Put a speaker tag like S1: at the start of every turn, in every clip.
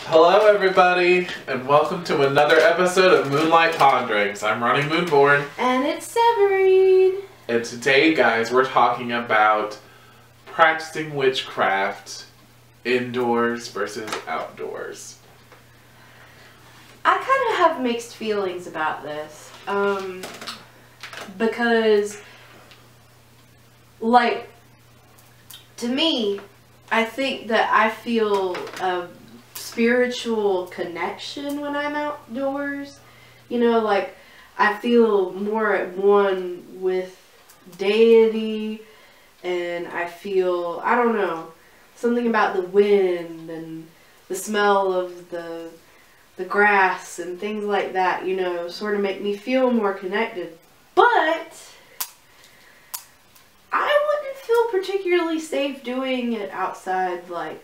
S1: Hello everybody, and welcome to another episode of Moonlight Ponderings. I'm Ronnie Moonborn.
S2: And it's Severine.
S1: And today, guys, we're talking about practicing witchcraft indoors versus outdoors.
S2: I kind of have mixed feelings about this. Because, like, to me, I think that I feel a spiritual connection when I'm outdoors. You know, like, I feel more at one with deity, and I feel, I don't know, something about the wind and the smell of the grass and things like that, you know, sort of make me feel more connected. But I wouldn't feel particularly safe doing it outside, like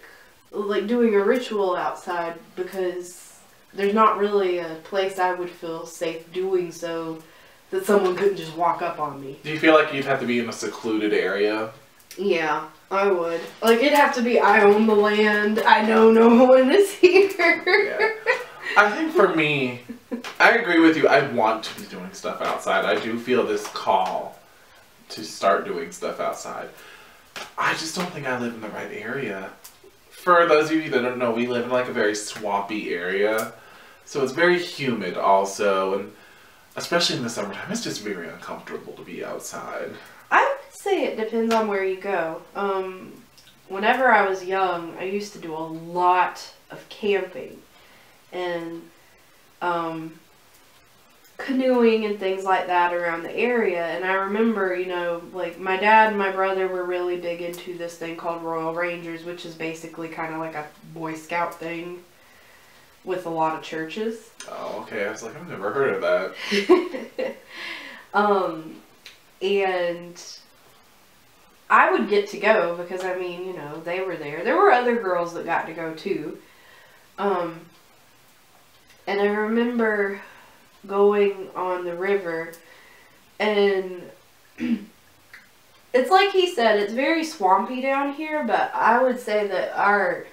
S2: doing a ritual outside, because there's not really a place I would feel safe doing so that someone couldn't just walk up on me.
S1: Do you feel like you'd have to be in a secluded area?
S2: Yeah, I would. Like, it'd have to be, I own the land, I know no one is here.
S1: Yeah. I think for me, I agree with you. I want to be doing stuff outside. I do feel this call to start doing stuff outside. I just don't think I live in the right area. For those of you that don't know, we live in like a very swampy area. So it's very humid also, and especially in the summertime, it's just very uncomfortable to be outside.
S2: I would say it depends on where you go. Whenever I was young, I used to do a lot of camping and canoeing and things like that around the area. And I remember, you know, like, my dad and my brother were really big into this thing called Royal Rangers, which is basically kind of like a Boy Scout thing with a lot of churches.
S1: Oh, okay. I was like, I've never heard of that.
S2: And I would get to go because, I mean, you know, they were there. There were other girls that got to go too. And I remember going on the river, and it's like he said, it's very swampy down here, but I would say that our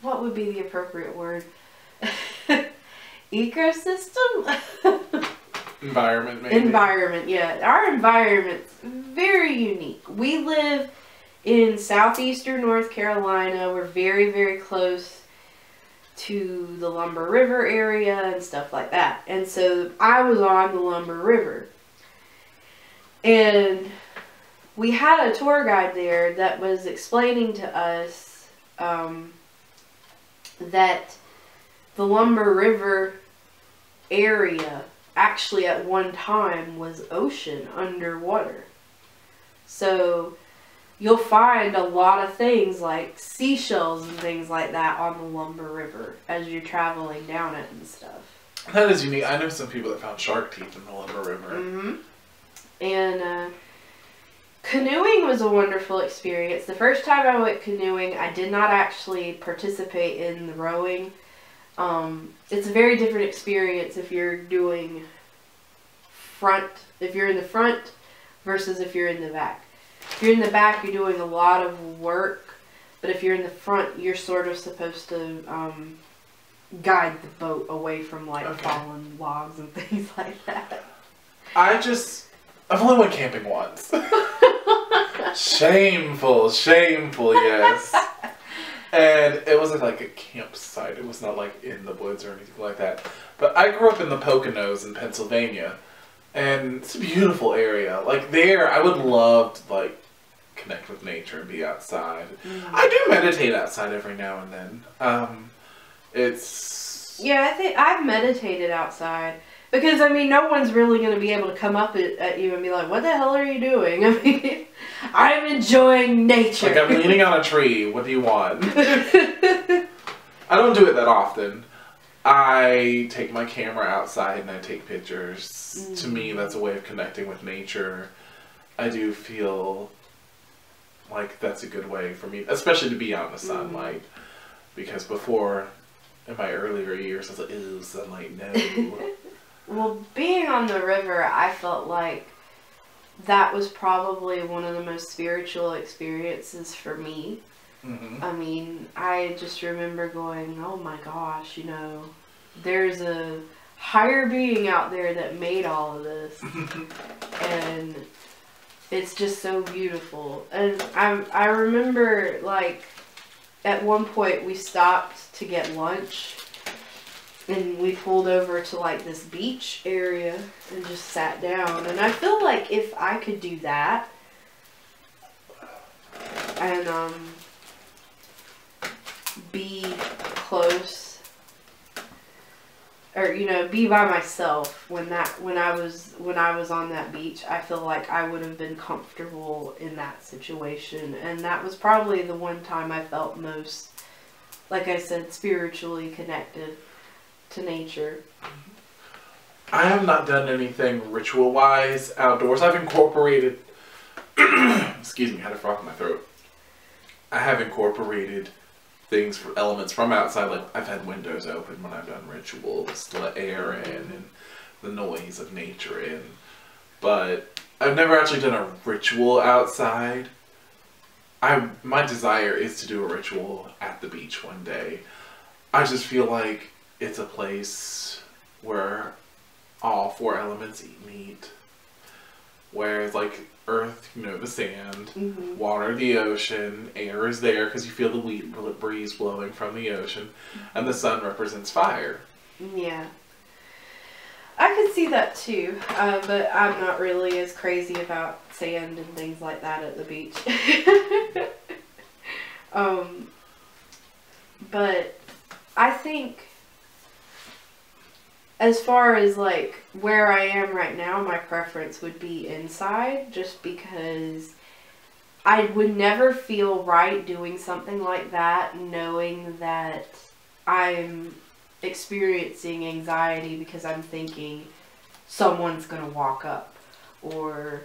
S2: what would be the appropriate word? Ecosystem?
S1: Environment, maybe.
S2: Environment, yeah. Our environment's very unique. We live in southeastern North Carolina. We're very, very close to the Lumber River area and stuff like that. And so I was on the Lumber River. And we had a tour guide there that was explaining to us that the Lumber River area actually at one time was ocean underwater. So you'll find a lot of things like seashells and things like that on the Lumber River as you're traveling down it and stuff.
S1: That is unique. I know some people that found shark teeth in the Lumber River.
S2: Mm-hmm. And canoeing was a wonderful experience. The first time I went canoeing, I did not actually participate in the rowing. It's a very different experience if you're doing if you're in the front versus if you're in the back. If you're in the back, you're doing a lot of work, but if you're in the front, you're sort of supposed to guide the boat away from, like, fallen logs and things like that.
S1: I've only went camping once. Shameful, yes. And it wasn't like a campsite. It was not like in the woods or anything like that. But I grew up in the Poconos in Pennsylvania. And it's a beautiful area. Like, there, I would love to, like, connect with nature and be outside. Mm-hmm. I do meditate outside every now and then.
S2: Yeah, I think I've meditated outside. Because, I mean, no one's really going to be able to come up at you and be like, what the hell are you doing? I mean, I'm enjoying nature.
S1: Like, I'm leaning on a tree. What do you want? I don't do it that often. I take my camera outside and I take pictures. Mm. To me, that's a way of connecting with nature. I do feel like that's a good way for me, especially to be out in the sunlight. Because before, in my earlier years, I was like, ew, sunlight, no.
S2: Well, being on the river, I felt like that was probably one of the most spiritual experiences for me.
S1: Mm-hmm.
S2: I mean, I just remember going, oh my gosh, you know, there's a higher being out there that made all of this. And it's just so beautiful. And I remember, like, at one point we stopped to get lunch. And we pulled over to, like, this beach area and just sat down. And I feel like if I could do that and be close, or, you know, be by myself when I was on that beach, I feel like I would have been comfortable in that situation. And that was probably the one time I felt most, like I said, spiritually connected to nature.
S1: I have not done anything ritual-wise outdoors. I've incorporated, excuse me, I had a frog in my throat. I have incorporated things for elements from outside, like I've had windows open when I've done rituals to let air in and the noise of nature in. But I've never actually done a ritual outside. My desire is to do a ritual at the beach one day. I just feel like it's a place where all four elements meet. Where it's like earth, you know, the sand,
S2: Mm-hmm.
S1: water, the ocean, air is there because you feel the breeze blowing from the ocean, and the sun represents fire.
S2: Yeah. I could see that too, but I'm not really as crazy about sand and things like that at the beach. But I think as far as like where I am right now, my preference would be inside, just because I would never feel right doing something like that knowing that I'm experiencing anxiety because I'm thinking someone's gonna walk up, or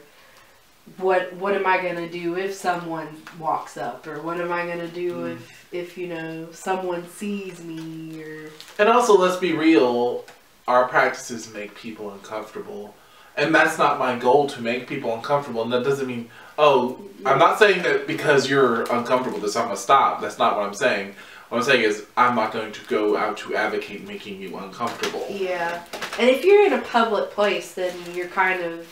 S2: what am I gonna do if someone walks up, or what am I gonna do if you know, someone sees me, or...
S1: And also, let's be real, our practices make people uncomfortable. And that's not my goal, to make people uncomfortable. And that doesn't mean, oh, I'm not saying that because you're uncomfortable that I'm going to stop. That's not what I'm saying. What I'm saying is, I'm not going to go out to advocate making you uncomfortable.
S2: Yeah. And if you're in a public place, then you're kind of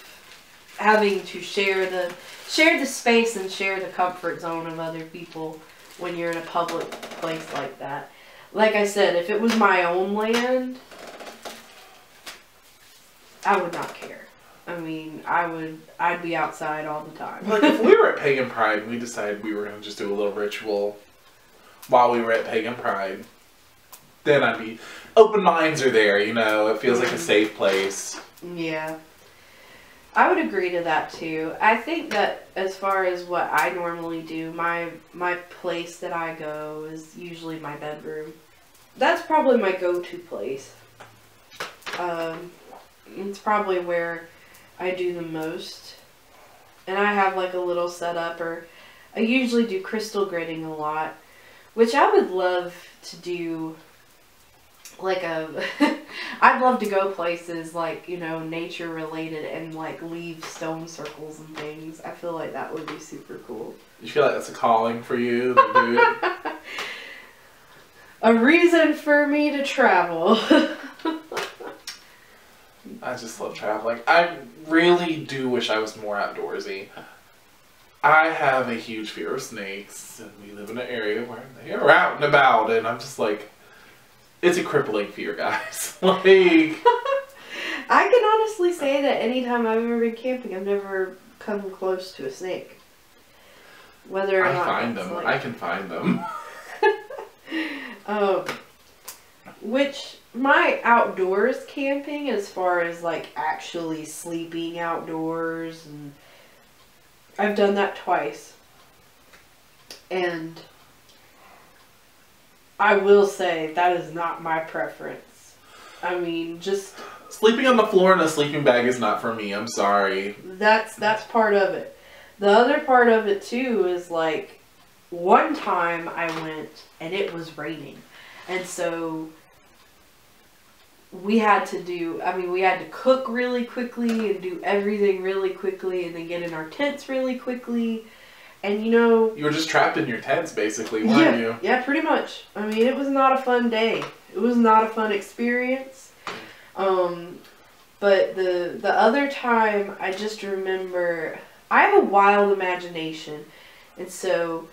S2: having to share the space and share the comfort zone of other people when you're in a public place like that. Like I said, if it was my own land, I would not care. I mean, I'd be outside all the time.
S1: Like, if we were at Pagan Pride and we decided we were going to just do a little ritual while we were at Pagan Pride, then I'd be... Open minds are there, you know, it feels like a safe place.
S2: Yeah. I would agree to that too. I think that as far as what I normally do, my place that I go is usually my bedroom. That's probably my go-to place. It's probably where I do the most. And I have like a little setup, or I usually do crystal gritting a lot, which I would love to do. Like I'd love to go places like, you know, nature related and like leave stone circles and things. I feel like that would be super cool.
S1: You feel like that's a calling for you to do it?
S2: A reason for me to travel.
S1: I just love traveling. I really do wish I was more outdoorsy. I have a huge fear of snakes, and we live in an area where they are out and about, and I'm just like, it's a crippling fear, guys. Like,
S2: I can honestly say that anytime I've ever been camping, I've never come close to a snake. Whether or not
S1: I find them.
S2: like...
S1: I can find them.
S2: Which, my outdoors camping, as far as like actually sleeping outdoors, and I've done that twice. And I will say that is not my preference. I mean, just...
S1: Sleeping on the floor in a sleeping bag is not for me. I'm sorry.
S2: That's part of it. The other part of it too is like, one time I went and it was raining. And so we had to cook really quickly and do everything really quickly and then get in our tents really quickly. And you know...
S1: You were just trapped in your tents, basically, weren't you?
S2: Yeah, pretty much. I mean, it was not a fun day. It was not a fun experience. But the other time, I just remember... I have a wild imagination. And so...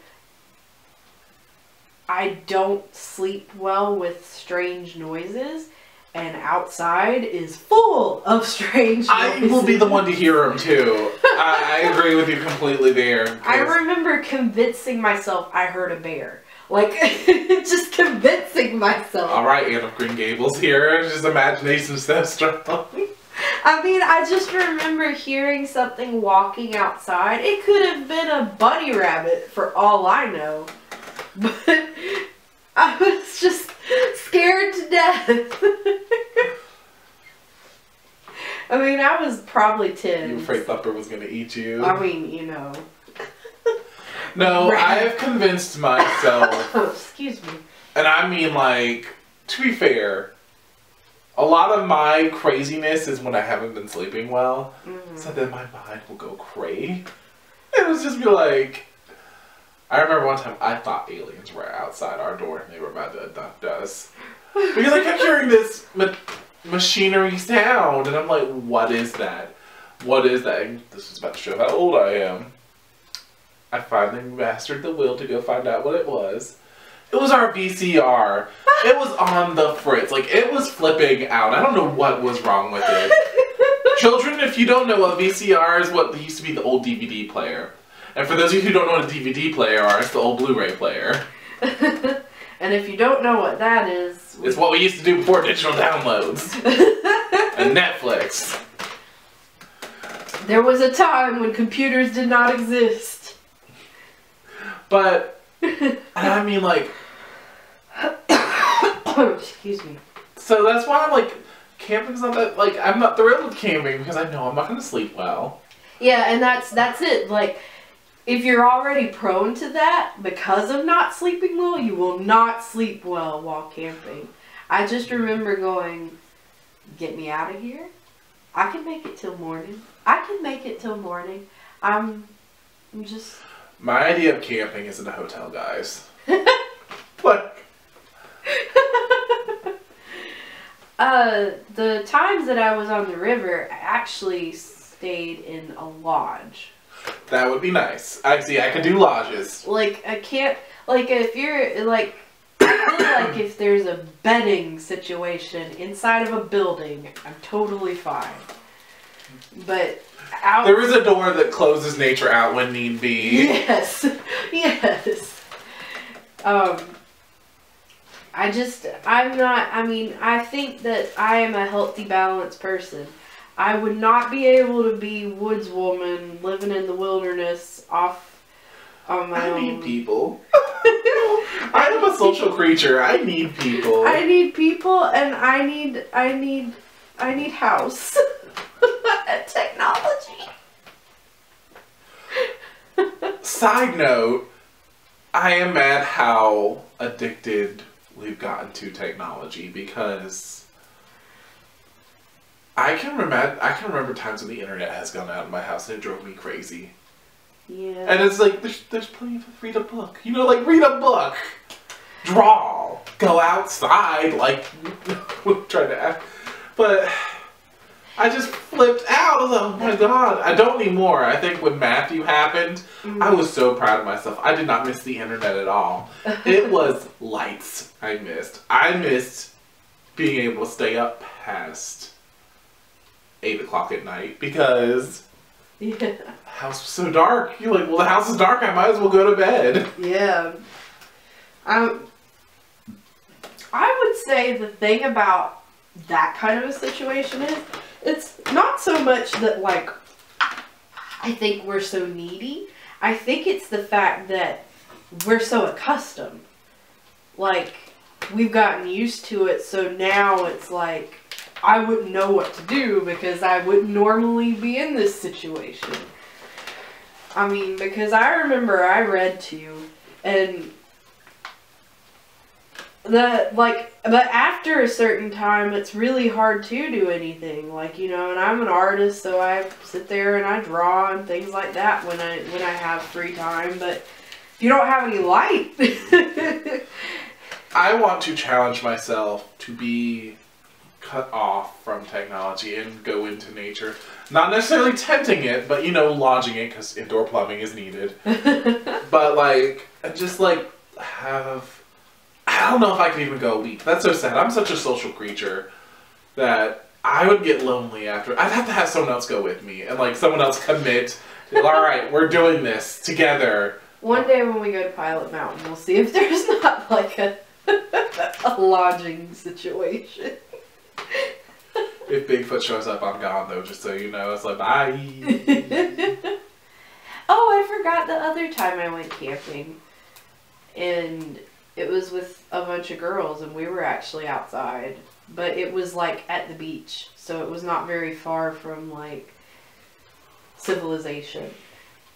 S2: I don't sleep well with strange noises. And outside is full of strange noises.
S1: I will be the one to hear them, too. I agree with you completely there.
S2: I remember convincing myself I heard a bear. Like, just convincing myself.
S1: Alright, Anne of Green Gables here. Just imagination so strong.
S2: I mean, I just remember hearing something walking outside. It could have been a bunny rabbit, for all I know. But I was just scared to death. I mean, I was probably 10.
S1: You were afraid Thumper was going to eat you?
S2: I mean, you know.
S1: No, I have convinced myself.
S2: Oh, excuse me.
S1: And I mean, like, to be fair, a lot of my craziness is when I haven't been sleeping well. Mm-hmm. So then my mind will go crazy. It was just be like... I remember one time I thought aliens were outside our door and they were about to abduct us. Because I kept hearing this machinery sound and I'm like, what is that? What is that? And this is about to show how old I am. I finally mastered the will to go find out what it was. It was our VCR. It was on the fritz. Like, it was flipping out. I don't know what was wrong with it. Children, if you don't know what VCR is, what used to be the old DVD player. And for those of you who don't know what a DVD player are, it's the old Blu-ray player.
S2: And if you don't know what that is...
S1: It's what we used to do before digital downloads. And Netflix.
S2: There was a time when computers did not exist.
S1: But, and I mean like...
S2: Excuse me.
S1: So that's why I'm like, camping's not that, like, I'm not thrilled with camping because I know I'm not going to sleep well.
S2: Yeah, and that's it. Like... If you're already prone to that, because of not sleeping well, you will not sleep well while camping. I just remember going, get me out of here. I can make it till morning. I can make it till morning. I'm just...
S1: My idea of camping is in a hotel, guys. What?
S2: The times that I was on the river, I actually stayed in a lodge.
S1: That would be nice. I could do lodges.
S2: Like, I can't, like, if you're, like, I feel like if there's a bedding situation inside of a building, I'm totally fine. But out...
S1: There is a door that closes nature out when need be.
S2: Yes. Yes. I think that I am a healthy, balanced person. I would not be able to be woodswoman living in the wilderness off on my own.
S1: I need people. I am a social creature. I need people.
S2: I need people, and I need house. Technology.
S1: Side note, I am mad how addicted we've gotten to technology because I can remember times when the internet has gone out in my house and it drove me crazy.
S2: Yeah.
S1: And it's like, there's plenty to read a book. You know, like, read a book. Draw. Go outside. Like, trying to act. But I just flipped out. I was like, oh my god. I don't anymore. I think when Matthew happened, I was so proud of myself. I did not miss the internet at all. It was lights I missed. I missed being able to stay up past 8 o'clock at night because the house was so dark. You're like, well, the house is dark. I might as well go to bed.
S2: Yeah. I would say the thing about that kind of a situation is it's not so much that, like, I think we're so needy. I think it's the fact that we're so accustomed. Like, we've gotten used to it, so now it's like, I wouldn't know what to do because I wouldn't normally be in this situation. I mean, because I remember I read to you, and But after a certain time, it's really hard to do anything. Like, you know, and I'm an artist, so I sit there and I draw and things like that when I have free time. But if you don't have any light,
S1: I want to challenge myself to be cut off from technology and go into nature. Not necessarily tenting it, but, you know, lodging it, because indoor plumbing is needed. But, like, just, like, have... I don't know if I could even go a week. That's so sad. I'm such a social creature that I would get lonely after. I'd have to have someone else go with me and, like, someone else commit. All right, we're doing this together.
S2: One day when we go to Pilot Mountain, we'll see if there's not, like, a lodging situation.
S1: If Bigfoot shows up, I'm gone, though, just so you know. It's like, bye.
S2: Oh, I forgot the other time I went camping. And it was with a bunch of girls, and we were actually outside. But it was, like, at the beach. So it was not very far from, like, civilization.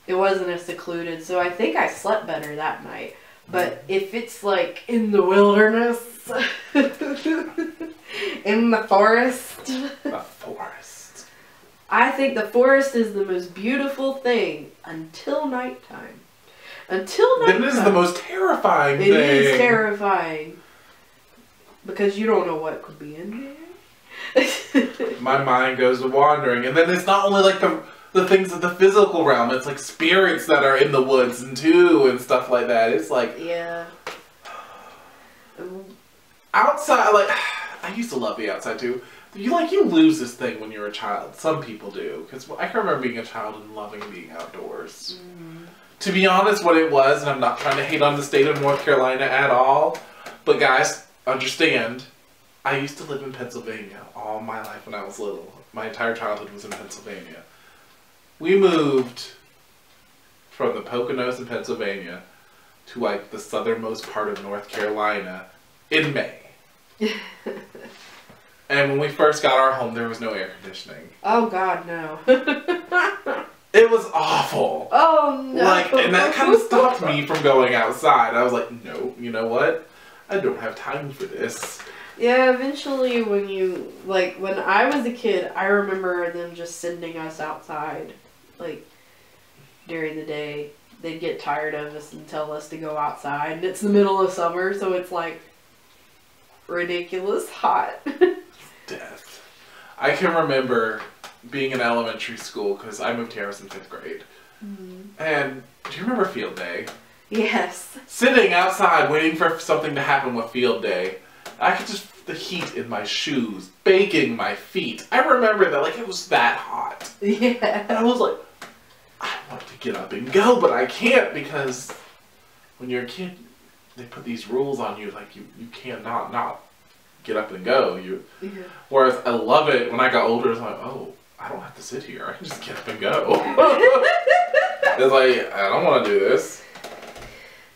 S2: It wasn't as secluded, so I think I slept better that night. But if it's, like, in the wilderness, in the forest.
S1: The forest.
S2: I think the forest is the most beautiful thing until nighttime. Until nighttime.
S1: Then this is the most terrifying thing.
S2: It is terrifying. Because you don't know what could be in there.
S1: My mind goes to wandering. And then it's not only like the things of the physical realm. It's like spirits that are in the woods and too and stuff like that. It's like...
S2: Yeah.
S1: Outside, like... I used to love the outside too. You lose this thing when you're a child. Some people do. Because I can remember being a child and loving being outdoors. Mm. To be honest, what it was, and I'm not trying to hate on the state of North Carolina at all, but guys, understand, I used to live in Pennsylvania all my life when I was little. My entire childhood was in Pennsylvania. We moved from the Poconos in Pennsylvania to like the southernmost part of North Carolina in May. And when we first got our home, there was no air conditioning.
S2: Oh God, no.
S1: It was awful.
S2: Oh no.
S1: Like, and that kind of stopped me from going outside. I was like, no, you know what? I don't have time for this.
S2: Yeah, eventually when I was a kid, I remember them just sending us outside, like, during the day. They'd get tired of us and tell us to go outside. And it's the middle of summer, so it's like ridiculous hot.
S1: Death. I can remember being in elementary school, because I moved here, I was in 5th grade. Mm-hmm. And do you remember field day?
S2: Yes.
S1: Sitting outside waiting for something to happen with field day. I could just, the heat in my shoes, baking my feet. I remember that, like, it was that hot.
S2: Yeah.
S1: And I was like, I want to get up and go, but I can't, because when you're a kid, they put these rules on you, like, you can't not get up and go. Yeah. Whereas I love it when I got older, it's like, oh, I don't have to sit here. I can just get up and go. It's like, I don't want to do this.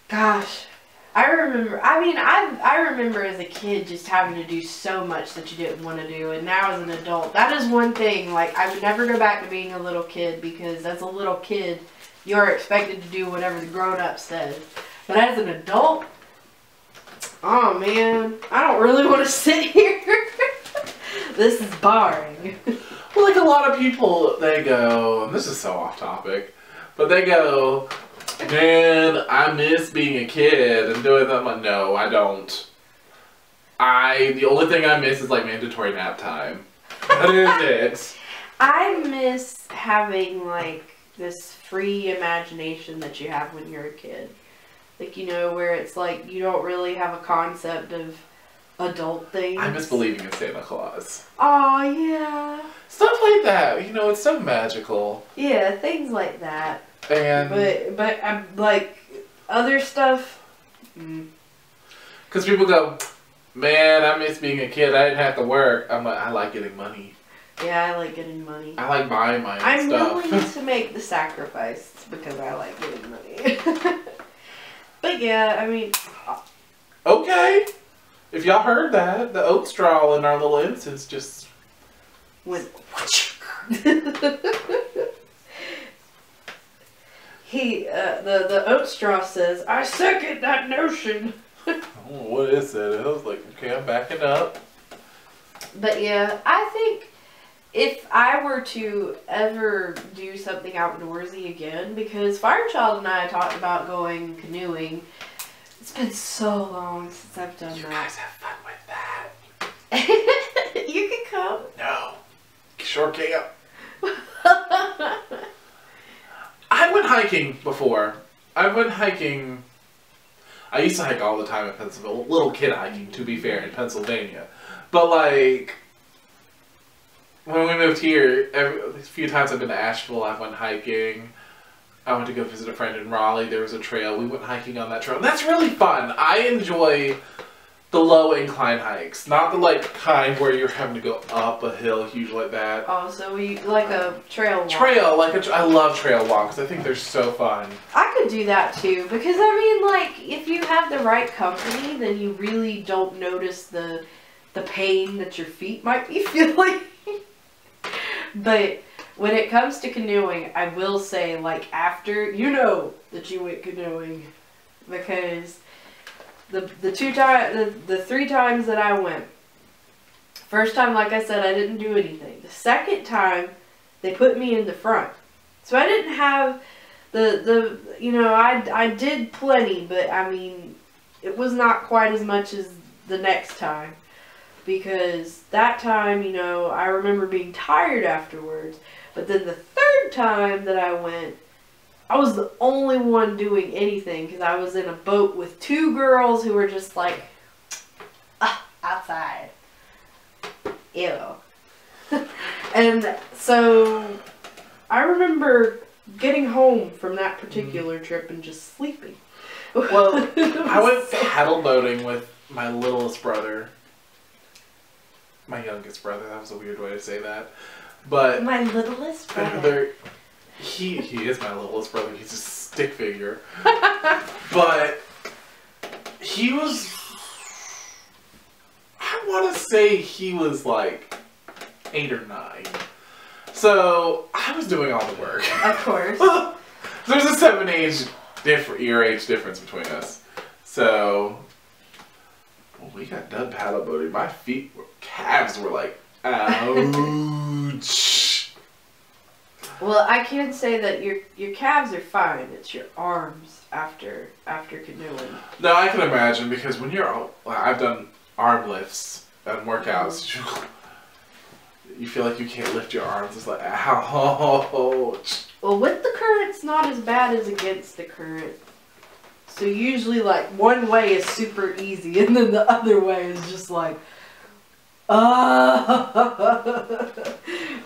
S2: Gosh. I remember as a kid just having to do so much that you didn't want to do, and now as an adult, that is one thing, like, I would never go back to being a little kid, because as a little kid, you're expected to do whatever the grown-up says. But as an adult, oh man, I don't really want to sit here. This is boring.
S1: Well, like a lot of people, they go, and this is so off topic, but they go, man, I miss being a kid and doing that. I'm like, no, I don't. The only thing I miss is like mandatory nap time. That is it.
S2: I miss having like this free imagination that you have when you're a kid. Like, you know, where it's like you don't really have a concept of adult things.
S1: I miss believing in Santa Claus.
S2: Oh yeah.
S1: Stuff like that. You know, it's so magical.
S2: Yeah, things like that.
S1: And
S2: but like other stuff.
S1: Because people go, man, I miss being a kid. I didn't have to work. I'm like, I like getting money.
S2: Yeah, I like getting money.
S1: I like buying my own
S2: stuff. I'm willing to make the sacrifice because I like getting money. But yeah, I mean.
S1: Okay. If y'all heard that, the oat straw in our little incense just
S2: went. The oat straw says, I second that notion.
S1: Oh, what is it? I was like, okay, I'm backing up.
S2: But yeah, I think if I were to ever do something outdoorsy again, because Firechild and I talked about going canoeing. It's been so long since I've done that.
S1: You guys have fun with that.
S2: You can come.
S1: No. Sure can't. I went hiking before. I went hiking. I used to hike all the time in Pennsylvania. Little kid hiking, to be fair, in Pennsylvania. But like, when we moved here, a few times I've been to Asheville, I went hiking. I went to go visit a friend in Raleigh. There was a trail. We went hiking on that trail. And that's really fun. I enjoy the low incline hikes. Not the like kind where you're having to go up a hill huge like that.
S2: Oh, so we like a trail walk.
S1: I love trail walks. I think they're so fun.
S2: I could do that too. Because I mean, like, if you have the right company, then you really don't notice the pain that your feet might be feeling. But when it comes to canoeing, I will say, like, after, you know that you went canoeing, because the 3 times that I went, first time, like I said, I didn't do anything. The second time, they put me in the front. So I didn't have you know, I did plenty, but I mean, it was not quite as much as the next time. Because that time, you know, I remember being tired afterwards. But then the third time that I went, I was the only one doing anything because I was in a boat with 2 girls who were just like, outside. Ew. And so I remember getting home from that particular trip and just sleeping.
S1: Well, I went paddle boating with my littlest brother. My youngest brother. That was a weird way to say that. But
S2: my littlest brother.
S1: He is my littlest brother. He's a stick figure. But he was, I want to say he was like 8 or 9. So I was doing all the work.
S2: Of course.
S1: There's a 7-year age difference between us. So when we got done paddle boating, my calves were like, ouch.
S2: Well, I can say that your calves are fine. It's your arms after canoeing.
S1: No, I can imagine because when I've done arm lifts and workouts, you feel like you can't lift your arms. It's like, ouch.
S2: Well, with the current, it's not as bad as against the current. So usually, like, one way is super easy, and then the other way is just like,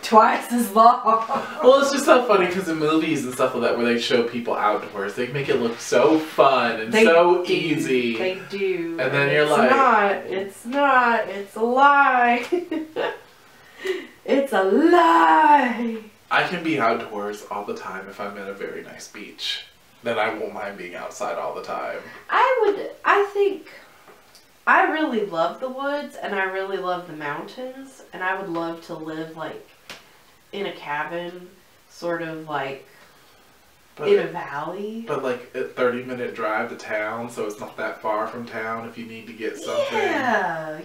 S2: twice as long.
S1: Well, it's just so funny because in movies and stuff like that where they show people outdoors, they make it look so fun and so easy.
S2: They do.
S1: And then you're like...
S2: It's not. It's a lie. It's a lie.
S1: I can be outdoors all the time if I'm at a very nice beach. Then I won't mind being outside all the time.
S2: I think I really love the woods and I really love the mountains, and I would love to live like in a cabin, sort of like in a valley.
S1: But like a 30-minute drive to town, so it's not that far from town if you need to get something.
S2: Yeah,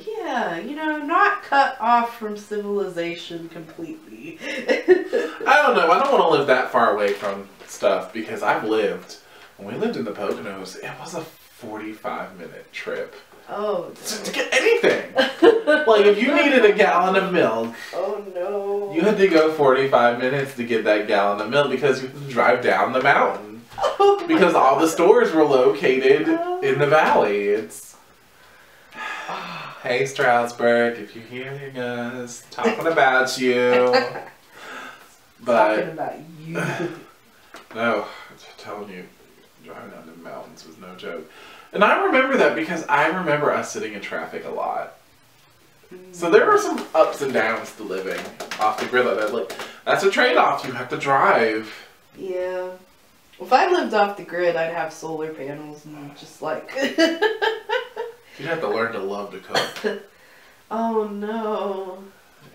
S2: you know, not cut off from civilization completely.
S1: I don't know, I don't want to live that far away from stuff because when we lived in the Poconos, it was a 45-minute trip.
S2: Oh,
S1: to get anything. Like if you needed a gallon of milk.
S2: Oh no.
S1: You had to go 45 minutes to get that gallon of milk because you had to drive down the mountain. Oh because all the stores were located in the valley. It's hey Stroudsburg, if you're hearing us, talking about you. But
S2: talking about you.
S1: No, I'm telling you, driving down the mountains was no joke. And I remember that because I remember us sitting in traffic a lot. So there were some ups and downs to living off the grid like that. Like, that's a trade-off. You have to drive.
S2: Yeah. Well, if I lived off the grid, I'd have solar panels and just like...
S1: You'd have to learn to love to cook.
S2: Oh no.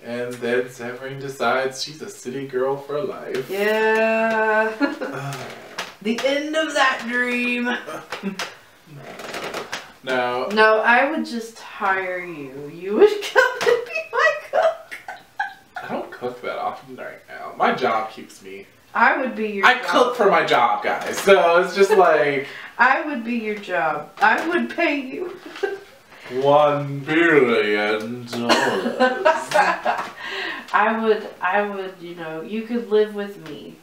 S1: And then Severine decides she's a city girl for life.
S2: Yeah. The end of that dream.
S1: No.
S2: No, I would just hire you. You would come and be my cook.
S1: I don't cook that often right now. My job keeps me.
S2: I would be your
S1: I
S2: job.
S1: cook for my job, guys. So it's just like...
S2: I would be your job. I would pay you.
S1: $1 billion.
S2: I would, you know, you could live with me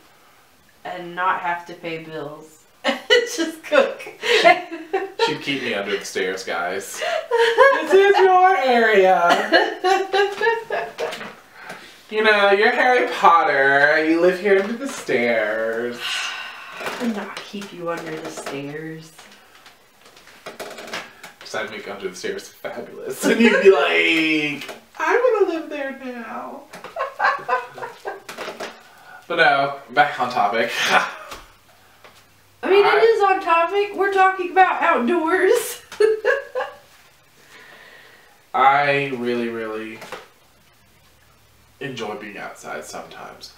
S2: and not have to pay bills. Just cook.
S1: She'd keep me under the stairs, guys. This is your area. You know, you're Harry Potter. You live here under the stairs.
S2: I would not keep you under the stairs.
S1: Because I'd make under the stairs fabulous. And you'd be like, I want to live there now. But no, back on topic.
S2: I mean, it is on topic. We're talking about outdoors.
S1: I really, really enjoy being outside sometimes.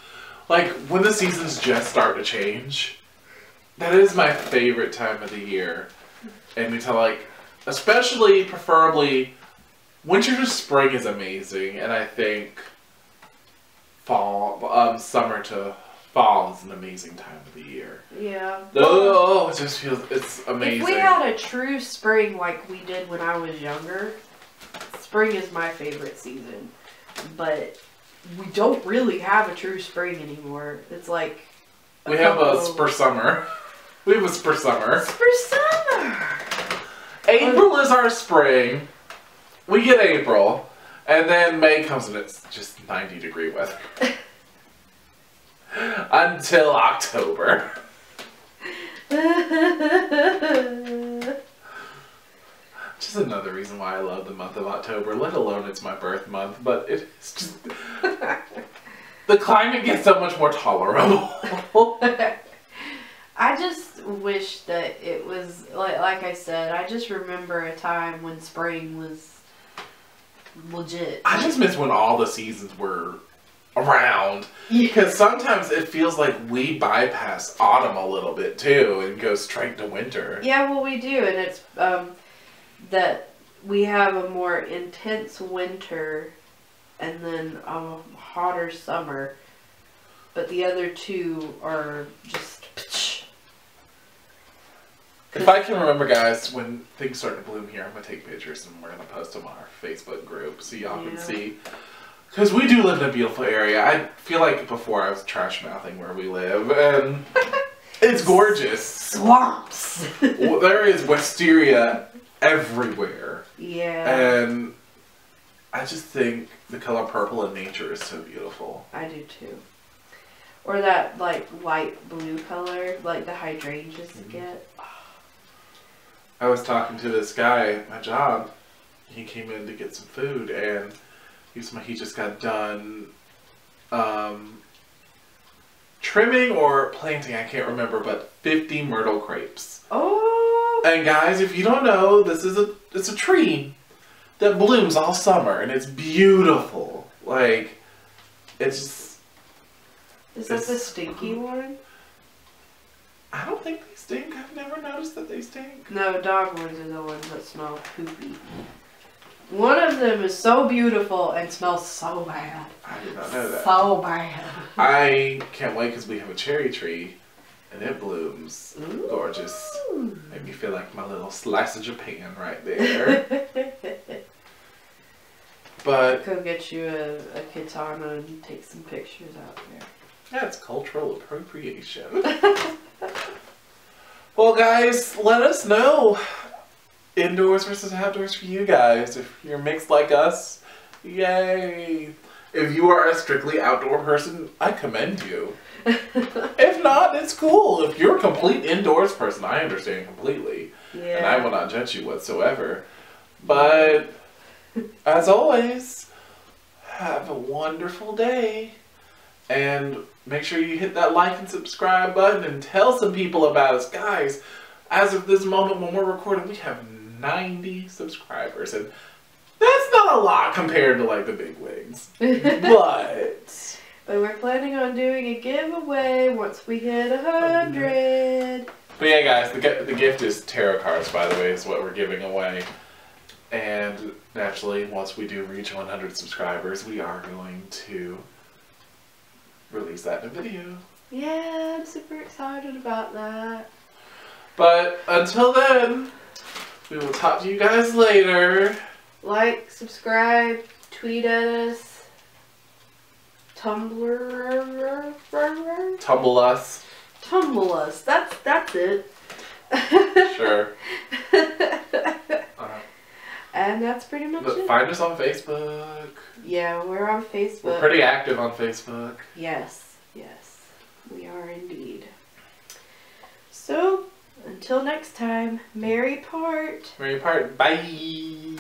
S1: Like, when the seasons just start to change, that is my favorite time of the year. And until, like, especially, preferably, winter to spring is amazing. And I think fall, summer to fall is an amazing time of the year.
S2: Yeah.
S1: Oh, it just feels, it's amazing.
S2: If we had a true spring like we did when I was younger, spring is my favorite season. But we don't really have a true spring anymore. It's like...
S1: We have a spur summer. We have a spur summer.
S2: Spur summer!
S1: April is our spring. We get April. And then May comes and it's just 90-degree weather. Until October. Just another reason why I love the month of October, let alone it's my birth month, but it's just... the climate gets so much more tolerable.
S2: I just wish that it was, like I said, I just remember a time when spring was legit.
S1: I just miss when all the seasons were around.
S2: Yeah.
S1: Because sometimes it feels like we bypass autumn a little bit too and go straight to winter.
S2: Yeah, well we do, and it's that we have a more intense winter and then a hotter summer, but the other two are just...
S1: If I can remember, guys, when things start to bloom here, I'm going to take pictures and we're going to post them on our Facebook group so y'all can see. Because we do live in a beautiful area. I feel like before I was trash-mouthing where we live, and it's gorgeous.
S2: Swamps!
S1: Well, there is wisteria everywhere.
S2: Yeah.
S1: And I just think the color purple in nature is so beautiful.
S2: I do too. Or that, like, light blue color, like the hydrangeas get.
S1: I was talking to this guy at my job. He came in to get some food, and he just got done trimming or planting, I can't remember, but 50 myrtle crepes.
S2: Oh!
S1: And guys, if you don't know, it's a tree that blooms all summer, and it's beautiful. Like, it's just...
S2: Is that the stinky one?
S1: I don't think they stink. I've never noticed that they stink.
S2: No, dog ones are the ones that smell poopy. One of them is so beautiful and smells so bad.
S1: I did not know that.
S2: So bad.
S1: I can't wait because we have a cherry tree and it blooms.
S2: Ooh.
S1: Gorgeous. Make me feel like my little slice of Japan right there. But
S2: go get you a katana and take some pictures out there.
S1: That's cultural appropriation. Well, guys, let us know. Indoors versus outdoors for you guys. If you're mixed like us, yay. If you are a strictly outdoor person, I commend you. If not, it's cool. If you're a complete indoors person, I understand completely.
S2: Yeah.
S1: And I will not judge you whatsoever. But, as always, have a wonderful day. And make sure you hit that like and subscribe button and tell some people about us. Guys, as of this moment when we're recording, we have 90 subscribers. And that's not a lot compared to, like, the big wigs. But
S2: we're planning on doing a giveaway once we hit 100.
S1: But yeah, guys, the gift is tarot cards, by the way, is what we're giving away. And naturally, once we do reach 100 subscribers, we are going to release that in a video.
S2: Yeah, I'm super excited about that.
S1: But until then, we will talk to you guys later.
S2: Like, subscribe, tweet at us, Tumblr.
S1: Tumble us.
S2: Tumble us. That's it.
S1: Sure.
S2: And that's pretty much it.
S1: Find us on Facebook.
S2: Yeah, we're on Facebook.
S1: We're pretty active on Facebook.
S2: Yes, yes, we are indeed. So, until next time, merry part.
S1: Merry part. Bye.